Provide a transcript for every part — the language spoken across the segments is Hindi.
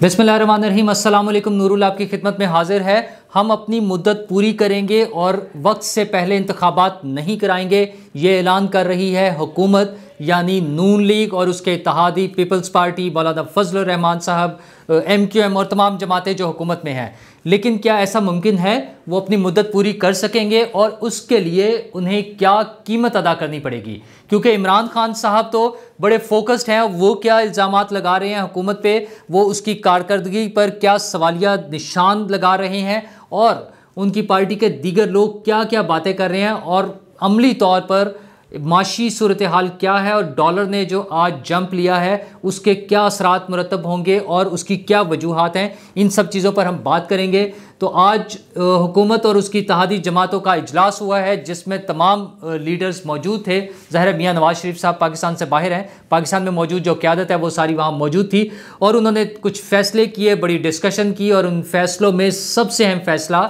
बिस्मिल्लाहिर्रहमानिर्रहीम। अस्सलाम वालेकुम। नूरुल आपकी खिदमत में हाजिर है। हम अपनी मुद्दत पूरी करेंगे और वक्त से पहले इंतखाबात नहीं कराएंगे, ये ऐलान कर रही है हुकूमत, यानी नून लीग और उसके इत्तेहादी पीपल्स पार्टी, मौलाना फजल रहमान साहब, MQM और तमाम जमातें जो हुकूमत में हैं। लेकिन क्या ऐसा मुमकिन है वो अपनी मुद्दत पूरी कर सकेंगे और उसके लिए उन्हें क्या कीमत अदा करनी पड़ेगी? क्योंकि इमरान खान साहब तो बड़े फोकस्ड हैं, वो क्या इल्ज़ामात लगा रहे हैं हुकूमत पे, वो उसकी कारकर्दगी पर क्या सवालिया निशान लगा रहे हैं और उनकी पार्टी के दीगर लोग क्या क्या बातें कर रहे हैं और अमली तौर पर माशी सूरत हाल क्या है और डॉलर ने जो आज जंप लिया है उसके क्या असरात मुरतब होंगे और उसकी क्या वजूहात हैं, इन सब चीज़ों पर हम बात करेंगे। तो आज हुकूमत और उसकी इत्तेहादी जमातों का इजलास हुआ है जिसमें तमाम लीडर्स मौजूद थे। ज़ाहिर मियाँ नवाज शरीफ साहब पाकिस्तान से बाहर हैं, पाकिस्तान में मौजूद जो क़यादत है वो सारी वहाँ मौजूद थी और उन्होंने कुछ फ़ैसले किए, बड़ी डिस्कशन की और उन फैसलों में सबसे अहम फ़ैसला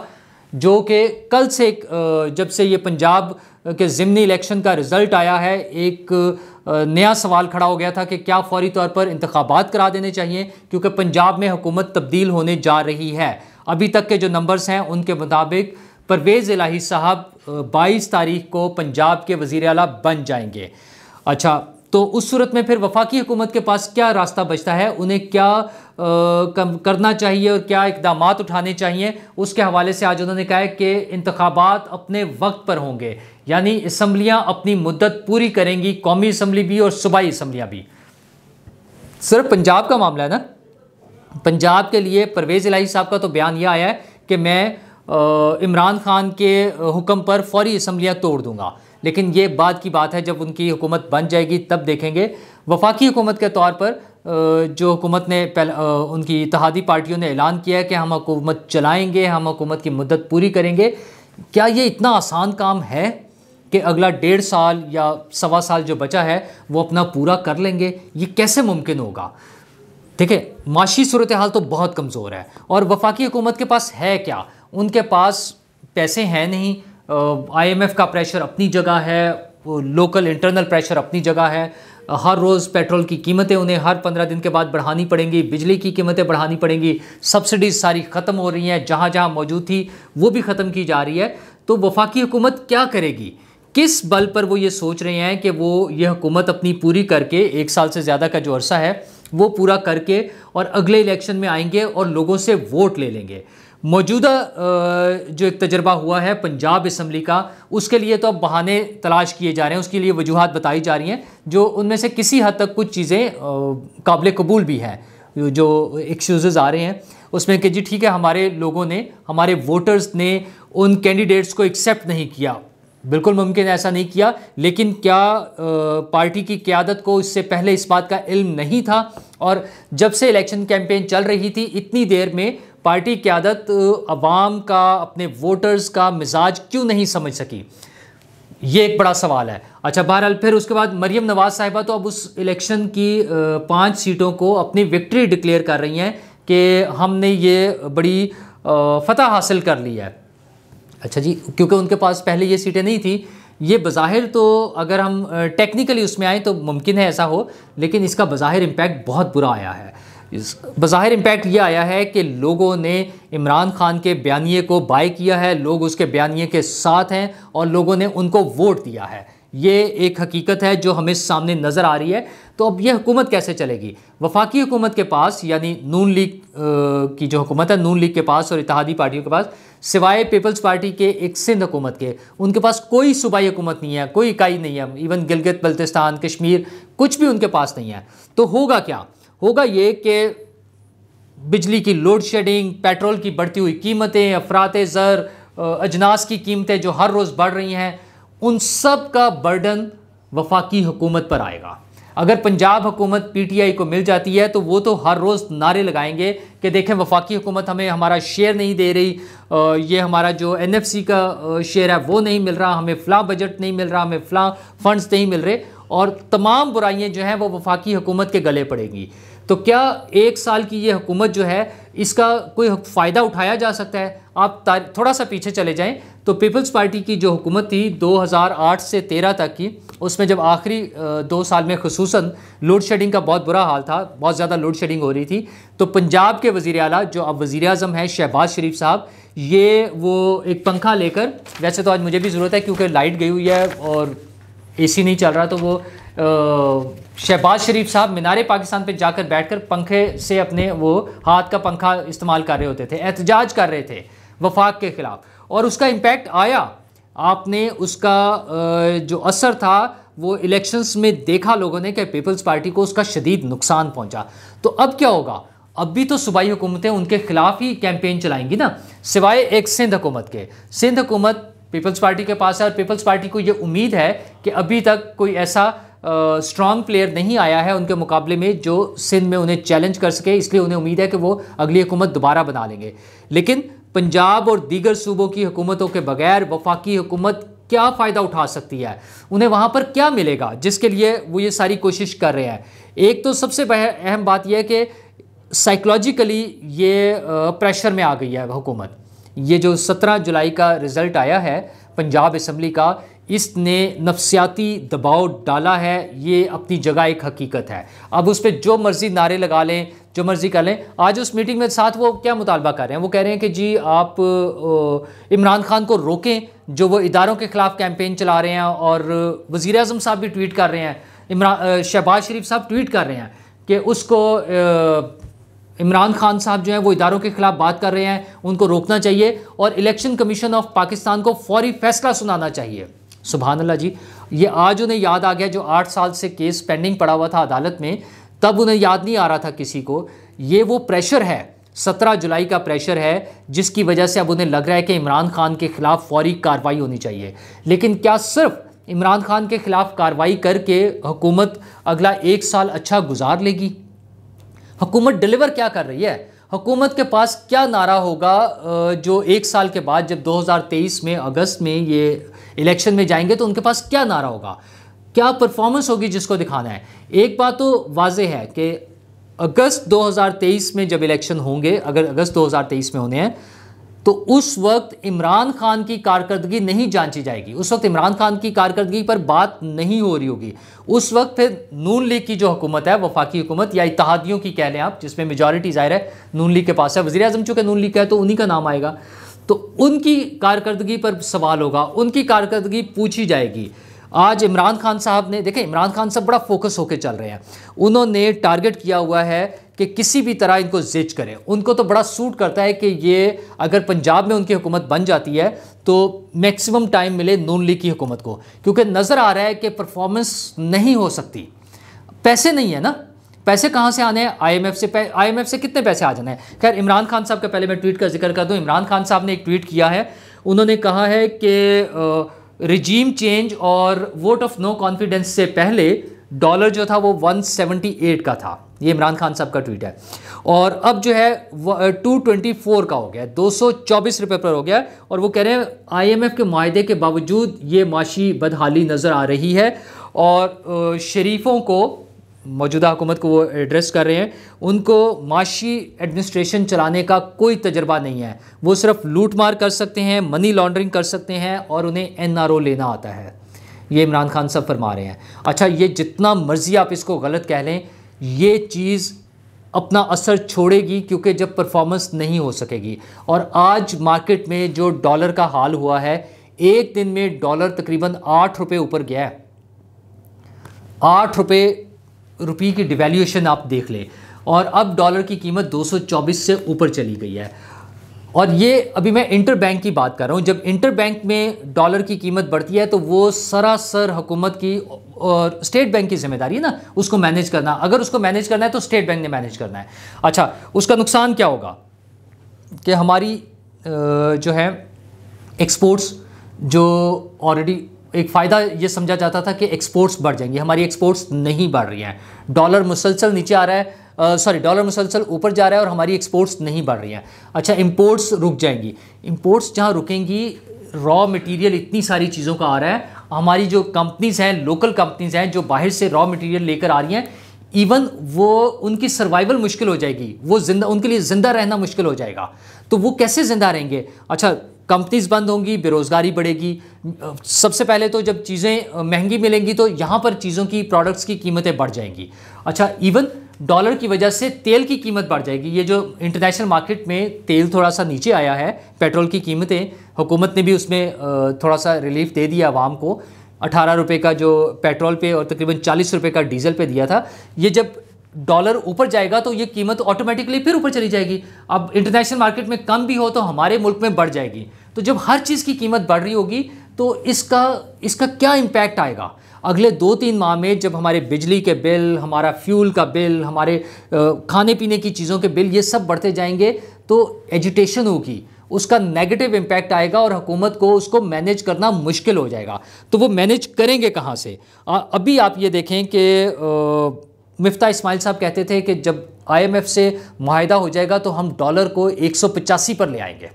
जो कि कल से जब से ये पंजाब के ज़िमनी इलेक्शन का रिज़ल्ट आया है, एक नया सवाल खड़ा हो गया था कि क्या फौरी तौर पर इंतखाबात करा देने चाहिए, क्योंकि पंजाब में हुकूमत तब्दील होने जा रही है। अभी तक के जो नंबर्स हैं उनके मुताबिक परवेज़ इलाही साहब 22 तारीख को पंजाब के वज़ीर आला बन जाएंगे। अच्छा, तो उस सूरत में फिर वफाकी हुकूमत के पास क्या रास्ता बचता है, उन्हें क्या करना चाहिए और क्या इक़दामात उठाने चाहिए, उसके हवाले से आज उन्होंने कहा है कि इंतखाबात अपने वक्त पर होंगे, यानी असम्बलियाँ अपनी मुद्दत पूरी करेंगी, कौमी असम्बली भी और सूबाई असम्बलियाँ भी। सिर्फ पंजाब का मामला है ना, पंजाब के लिए परवेज़ इलाही साहब का तो बयान यह आया है कि मैं इमरान खान के हुक्म पर फौरी असम्बलियाँ तोड़ दूँगा, लेकिन ये बाद की बात है, जब उनकी हुकूमत बन जाएगी तब देखेंगे। वफाकी हुकूमत के तौर पर जो हुकूमत ने उनकी इत्तेहादी पार्टियों ने ऐलान किया है कि हम हुकूमत चलाएंगे, हम हुकूमत की मुद्दत पूरी करेंगे। क्या ये इतना आसान काम है कि अगला 1.5 साल या 1.25 साल जो बचा है वो अपना पूरा कर लेंगे? ये कैसे मुमकिन होगा? देखिए, माशी सूरत हाल तो बहुत कमज़ोर है और वफाकी हुकूमत के पास है क्या? उनके पास पैसे हैं नहीं, IMF का प्रेशर अपनी जगह है, लोकल इंटरनल प्रेशर अपनी जगह है। हर रोज़ पेट्रोल की कीमतें उन्हें हर 15 दिन के बाद बढ़ानी पड़ेंगी, बिजली की कीमतें बढ़ानी पड़ेंगी, सब्सिडीज़ सारी ख़त्म हो रही हैं, जहाँ जहाँ मौजूद थी वो भी ख़त्म की जा रही है। तो वफाकी हुकूमत क्या करेगी? किस बल पर वो ये सोच रहे हैं कि वो ये हुकूमत अपनी पूरी करके 1 साल से ज़्यादा का जो अरसा है वो पूरा करके और अगले इलेक्शन में आएंगे और लोगों से वोट ले लेंगे? मौजूदा जो एक तजर्बा हुआ है पंजाब असम्बली का, उसके लिए तो अब बहाने तलाश किए जा रहे हैं, उसके लिए वजूहात बताई जा रही हैं, जो उनमें से किसी हद तक कुछ चीज़ें काबिल कबूल भी हैं। जो एक्सक्यूज़ आ रहे हैं उसमें कि जी ठीक है, हमारे लोगों ने, हमारे वोटर्स ने उन कैंडिडेट्स को एक्सेप्ट नहीं किया, बिल्कुल मुमकिन ऐसा नहीं किया, लेकिन क्या पार्टी की क़यादत को इससे पहले इस बात का इल्म नहीं था? और जब से इलेक्शन कैंपेन चल रही थी इतनी देर में पार्टी क़यादत अवाम का, अपने वोटर्स का मिजाज क्यों नहीं समझ सकी? ये एक बड़ा सवाल है। अच्छा, बहरहाल फिर उसके बाद मरीम नवाज़ साहिबा तो अब उस इलेक्शन की 5 सीटों को अपनी विक्ट्री डिक्लेयर कर रही हैं कि हमने ये बड़ी फतह हासिल कर ली है। अच्छा जी, क्योंकि उनके पास पहले ये सीटें नहीं थी। ये बज़ाहिर तो अगर हम टेक्निकली उसमें आएँ तो मुमकिन है ऐसा हो, लेकिन इसका बज़ाहिर इम्पैक्ट बहुत बुरा आया है। बज़ाहिर इम्पैक्ट ये आया है कि लोगों ने इमरान खान के बयानिए को बाय किया है, लोग उसके बयानिए के साथ हैं और लोगों ने उनको वोट दिया है। ये एक हकीकत है जो हमें सामने नज़र आ रही है। तो अब यह हुकूमत कैसे चलेगी? वफाकी हुकूमत के पास, यानी नून लीग की जो हुकूमत है, नून लीग के पास और इत्तेहादी पार्टियों के पास, सिवाय पीपल्स पार्टी के एक सिंध हुकूमत के, उनके पास कोई सूबाई हुकूमत नहीं है, कोई इकाई नहीं है। इवन गिलगित बल्तिस्तान, कश्मीर, कुछ भी उनके पास नहीं है। तो होगा क्या? होगा ये कि बिजली की लोड शेडिंग, पेट्रोल की बढ़ती हुई कीमतें, अफराते ज़र, अजनास की कीमतें जो हर रोज़ बढ़ रही हैं, उन सब का बर्डन वफाकी हुकूमत पर आएगा। अगर पंजाब हुकूमत PTI को मिल जाती है तो वो तो हर रोज़ नारे लगाएंगे कि देखें वफाकी हुकूमत हमें हमारा शेयर नहीं दे रही, ये हमारा जो NFC का शेयर है वो नहीं मिल रहा, हमें फ़लाँ बजट नहीं मिल रहा, हमें फ़लाँ फंड्स नहीं मिल रहे, और तमाम बुराइयाँ जो हैं वो वफाकी हुकूमत के गले पड़ेंगी। तो क्या 1 साल की ये हुकूमत जो है इसका कोई फ़ायदा उठाया जा सकता है? आप थोड़ा सा पीछे चले जाएं तो पीपल्स पार्टी की जो हुकूमत थी 2008 से 13 तक की, उसमें जब आखिरी 2 साल में खुसूसन लोड शेडिंग का बहुत बुरा हाल था, बहुत ज़्यादा लोड शेडिंग हो रही थी, तो पंजाब के वज़ीर आला जो अब वज़ीर आज़म हैं शहबाज शरीफ साहब, ये वो एक पंखा लेकर, वैसे तो आज मुझे भी ज़रूरत है क्योंकि लाइट गई हुई है और AC नहीं चल रहा, तो वो शहबाज शरीफ साहब मीनारे पाकिस्तान पे जाकर बैठकर पंखे से अपने वो हाथ का पंखा इस्तेमाल कर रहे होते थे, एहतजाज कर रहे थे वफाक के ख़िलाफ़, और उसका इम्पैक्ट आया। आपने उसका जो असर था वो इलेक्शंस में देखा लोगों ने कि पीपल्स पार्टी को उसका शदीद नुकसान पहुंचा। तो अब क्या होगा? अब भी तो सूबाई हुकूमतें उनके खिलाफ ही कैंपेन चलाएंगी ना, सिवाय एक सिंध हुकूमत के। सिंध हुकूमत पीपल्स पार्टी के पास है और पीपल्स पार्टी को ये उम्मीद है कि अभी तक कोई ऐसा स्ट्रॉन्ग प्लेयर नहीं आया है उनके मुकाबले में जो सिंध में उन्हें चैलेंज कर सके, इसलिए उन्हें उम्मीद है कि वो अगली हुकूमत दोबारा बना लेंगे। लेकिन पंजाब और दीगर सूबों की हुकूमतों के बगैर वफाकी हुकूमत क्या फ़ायदा उठा सकती है? उन्हें वहाँ पर क्या मिलेगा जिसके लिए वो ये सारी कोशिश कर रहे हैं? एक तो सबसे अहम बात यह है कि साइकोलॉजिकली ये प्रेशर में आ गई है हुकूमत। ये जो 17 जुलाई का रिज़ल्ट आया है पंजाब असम्बली का, इसने नफसियाती दबाव डाला है, ये अपनी जगह एक हकीकत है। अब उस पर जो मर्ज़ी नारे लगा लें, जो मर्ज़ी कर लें। आज उस मीटिंग में साथ वो क्या मुतालबा कर रहे हैं? वो कह रहे हैं कि जी आप इमरान खान को रोकें जो वो इदारों के ख़िलाफ़ कैंपेन चला रहे हैं, और वज़ीर आज़म साहब भी ट्वीट कर रहे हैं, शहबाज शरीफ साहब ट्वीट कर रहे हैं कि उसको इमरान खान साहब जो हैं वो इदारों के ख़िलाफ़ बात कर रहे हैं, उनको रोकना चाहिए और इलेक्शन कमीशन ऑफ पाकिस्तान को फौरी फैसला सुनाना चाहिए। सुभान अल्लाह जी, ये आज उन्हें याद आ गया जो 8 साल से केस पेंडिंग पड़ा हुआ था अदालत में, तब उन्हें याद नहीं आ रहा था किसी को। ये वो प्रेशर है, 17 जुलाई का प्रेशर है, जिसकी वजह से अब उन्हें लग रहा है कि इमरान खान के ख़िलाफ़ फौरी कार्रवाई होनी चाहिए। लेकिन क्या सिर्फ इमरान खान के ख़िलाफ़ कार्रवाई करके हुकूमत अगला 1 साल अच्छा गुजार लेगी? हुकूमत डिलीवर क्या कर रही है? हुकूमत के पास क्या नारा होगा जो 1 साल के बाद जब 2023 में अगस्त में ये इलेक्शन में जाएंगे तो उनके पास क्या नारा होगा, क्या परफॉर्मेंस होगी जिसको दिखाना है? एक बात तो वाज़ेह है कि अगस्त 2023 में जब इलेक्शन होंगे, अगर अगस्त 2023 में होने हैं, तो उस वक्त इमरान खान की कारकर्दगी नहीं जांची जाएगी। उस वक्त इमरान खान की कारकर्दगी पर बात नहीं हो रही होगी। उस वक्त फिर नून लीग की जो हुकूमत है, वफाकी हुकूमत या इत्तेहादियों की कह लें आप, जिसमें मेजॉरिटी ज़ाहिर है नून लीग के पास है, वज़ीर आज़म चूँकि नून लीग का है तो उन्हीं का नाम आएगा, तो उनकी कारकर्दगी पर सवाल होगा, उनकी कारकर्दगी पूछी जाएगी। आज इमरान खान साहब ने, देखें इमरान खान साहब बड़ा फोकस होकर चल रहे हैं, उन्होंने टारगेट किया हुआ है कि किसी भी तरह इनको जिच करें। उनको तो बड़ा सूट करता है कि ये अगर पंजाब में उनकी हुकूमत बन जाती है तो मैक्सिमम टाइम मिले नून लीग की हुकूमत को, क्योंकि नज़र आ रहा है कि परफॉर्मेंस नहीं हो सकती, पैसे नहीं है ना, पैसे कहाँ से आने हैं? IMF से कितने पैसे आ जाने हैं? खैर इमरान खान साहब का पहले मैं ट्वीट का जिक्र कर दूँ। इमरान खान साहब ने एक ट्वीट किया है, उन्होंने कहा है कि रिजीम चेंज और वोट ऑफ नो कॉन्फिडेंस से पहले डॉलर जो था वो 178 का था। ये इमरान खान साहब का ट्वीट है, और अब जो है 224 का हो गया, 224 रुपये पर हो गया। और वो कह रहे हैं IMF के माहदे के बावजूद ये माशी बदहाली नज़र आ रही है, और शरीफों को, मौजूदा हुकूमत को वो एड्रेस कर रहे हैं, उनको माशी एडमिनिस्ट्रेशन चलाने का कोई तजर्बा नहीं है, वो सिर्फ लूट मार कर सकते हैं, मनी लॉन्ड्रिंग कर सकते हैं, और उन्हें NRO लेना आता है। ये इमरान खान साहब फरमा रहे हैं। अच्छा, ये जितना मर्जी आप इसको गलत कह लें, ये चीज़ अपना असर छोड़ेगी, क्योंकि जब परफॉर्मेंस नहीं हो सकेगी। और आज मार्केट में जो डॉलर का हाल हुआ है, एक दिन में डॉलर तकरीबन 8 रुपये ऊपर गया है। 8 रुपये की डिवैल्यूएशन आप देख लें, और अब डॉलर की कीमत 224 से ऊपर चली गई है। और ये अभी मैं इंटर बैंक की बात कर रहा हूँ। जब इंटर बैंक में डॉलर की कीमत बढ़ती है तो वो सरासर हुकूमत की और स्टेट बैंक की जिम्मेदारी है ना, उसको मैनेज करना। अगर उसको मैनेज करना है तो स्टेट बैंक ने मैनेज करना है। अच्छा, उसका नुकसान क्या होगा कि हमारी जो है एक्सपोर्ट्स, जो ऑलरेडी एक फ़ायदा ये समझा जाता था कि एक्सपोर्ट्स बढ़ जाएंगी, हमारी एक्सपोर्ट्स नहीं बढ़ रही हैं। डॉलर मुसलसल नीचे आ रहा है, डॉलर मुसलसल ऊपर जा रहा है और हमारी एक्सपोर्ट्स नहीं बढ़ रही हैं। अच्छा, इंपोर्ट्स रुक जाएंगी। इंपोर्ट्स जहाँ रुकेंगी, रॉ मटेरियल इतनी सारी चीज़ों का आ रहा है, हमारी जो कंपनीज़ हैं, लोकल कंपनीज़ हैं जो बाहर से रॉ मटेरियल लेकर आ रही हैं, इवन वो उनकी सर्वाइवल मुश्किल हो जाएगी, वो उनके लिए ज़िंदा रहना मुश्किल हो जाएगा। तो वो कैसे ज़िंदा रहेंगे? अच्छा, कंपनीज बंद होंगी, बेरोज़गारी बढ़ेगी। सबसे पहले तो जब चीज़ें महंगी मिलेंगी तो यहाँ पर चीज़ों की, प्रोडक्ट्स की कीमतें बढ़ जाएंगी। अच्छा, इवन डॉलर की वजह से तेल की कीमत बढ़ जाएगी। ये जो इंटरनेशनल मार्केट में तेल थोड़ा सा नीचे आया है, पेट्रोल की कीमतें, हुकूमत ने भी उसमें थोड़ा सा रिलीफ दे दिया आवाम को। 18 रुपये का जो पेट्रोल पे और तकरीबन 40 रुपये का डीजल पे दिया था। ये जब डॉलर ऊपर जाएगा तो ये कीमत ऑटोमेटिकली फिर ऊपर चली जाएगी। अब इंटरनेशनल मार्केट में कम भी हो तो हमारे मुल्क में बढ़ जाएगी। तो जब हर चीज़ की कीमत बढ़ रही होगी तो इसका क्या इम्पैक्ट आएगा अगले 2-3 माह में, जब हमारे बिजली के बिल, हमारा फ्यूल का बिल, हमारे खाने पीने की चीज़ों के बिल, ये सब बढ़ते जाएंगे तो एजिटेशन होगी, उसका नेगेटिव इम्पैक्ट आएगा और हुकूमत को उसको मैनेज करना मुश्किल हो जाएगा। तो वो मैनेज करेंगे कहाँ से? अभी आप ये देखें कि मिफ्ता इस्माइल साहब कहते थे कि जब IMF से मुआहिदा हो जाएगा तो हम डॉलर को 185 पर ले आएंगे।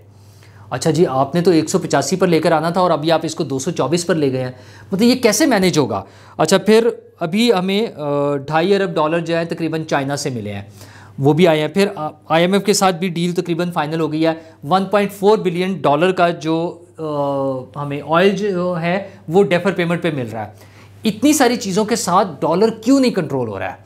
अच्छा जी, आपने तो 185 पर लेकर आना था और अभी आप इसको 224 पर ले गए हैं, मतलब ये कैसे मैनेज होगा? अच्छा, फिर अभी हमें 2.5 अरब डॉलर जो है तकरीबन चाइना से मिले हैं, वो भी आए हैं। फिर IMF के साथ भी डील तकरीबन फाइनल हो गई है। 1.4 बिलियन डॉलर का जो हमें ऑयल जो है वो डेफर पेमेंट पे मिल रहा है। इतनी सारी चीज़ों के साथ डॉलर क्यों नहीं कंट्रोल हो रहा है?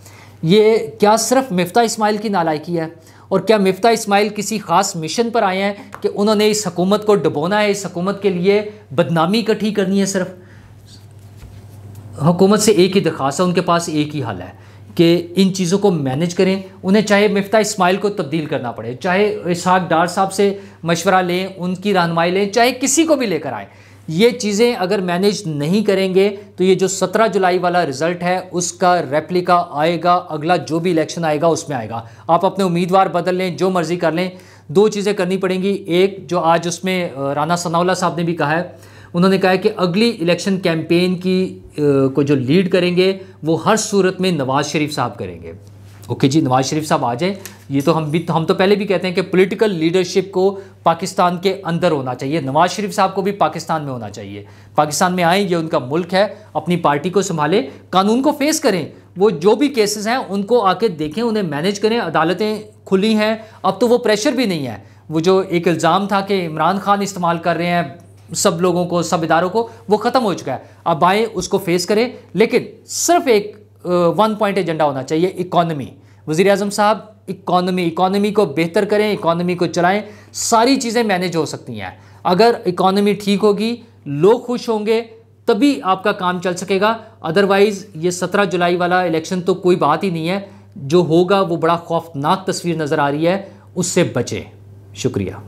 ये क्या सिर्फ मिफ्ता इस्माइल की नालायकी है? और क्या मिफ्ता इस्माइल किसी ख़ास मिशन पर आए हैं कि उन्होंने इस हुकूमत को डुबोना है, इस हुकूमत के लिए बदनामी इकट्ठी करनी है? सिर्फ हुकूमत से एक ही दरख्वास्त है, उनके पास एक ही हल है कि इन चीज़ों को मैनेज करें। उन्हें चाहे मिफ्ता इस्माइल को तब्दील करना पड़े, चाहे इसहाक डार साहब से मशवरा लें, उनकी रहनुमाई लें, चाहे किसी को भी लेकर आए, ये चीज़ें अगर मैनेज नहीं करेंगे तो ये जो 17 जुलाई वाला रिज़ल्ट है उसका रेप्लिका आएगा, अगला जो भी इलेक्शन आएगा उसमें आएगा। आप अपने उम्मीदवार बदल लें, जो मर्ज़ी कर लें, 2 चीज़ें करनी पड़ेंगी। एक, जो आज उसमें राना सनाउल्लाह साहब ने भी कहा है, उन्होंने कहा है कि अगली इलेक्शन कैंपेन की को जो लीड करेंगे वो हर सूरत में नवाज़ शरीफ साहब करेंगे। ओके जी, नवाज़ शरीफ साहब आ जाएं। ये तो हम तो पहले भी कहते हैं कि पॉलिटिकल लीडरशिप को पाकिस्तान के अंदर होना चाहिए, नवाज़ शरीफ साहब को भी पाकिस्तान में होना चाहिए। पाकिस्तान में आएँ, ये उनका मुल्क है, अपनी पार्टी को संभालें, कानून को फेस करें, वो जो भी केसेस हैं उनको आके देखें, उन्हें मैनेज करें। अदालतें खुली हैं, अब तो वो प्रेशर भी नहीं है। वो जो एक इल्ज़ाम था कि इमरान खान इस्तेमाल कर रहे हैं सब लोगों को, सब इदारों को, वो ख़त्म हो चुका है। अब आए, उसको फेस करें, लेकिन सिर्फ एक 1 पॉइंट एजेंडा होना चाहिए, इकॉनमी। वज़ीर-ए-आज़म साहब, इकॉनमी को बेहतर करें, इकॉनमी को चलाएं, सारी चीज़ें मैनेज हो सकती हैं। अगर इकॉनमी ठीक होगी, लोग खुश होंगे, तभी आपका काम चल सकेगा। अदरवाइज़ ये 17 जुलाई वाला इलेक्शन तो कोई बात ही नहीं है। जो होगा वो बड़ा खौफनाक तस्वीर नज़र आ रही है, उससे बचें। शुक्रिया।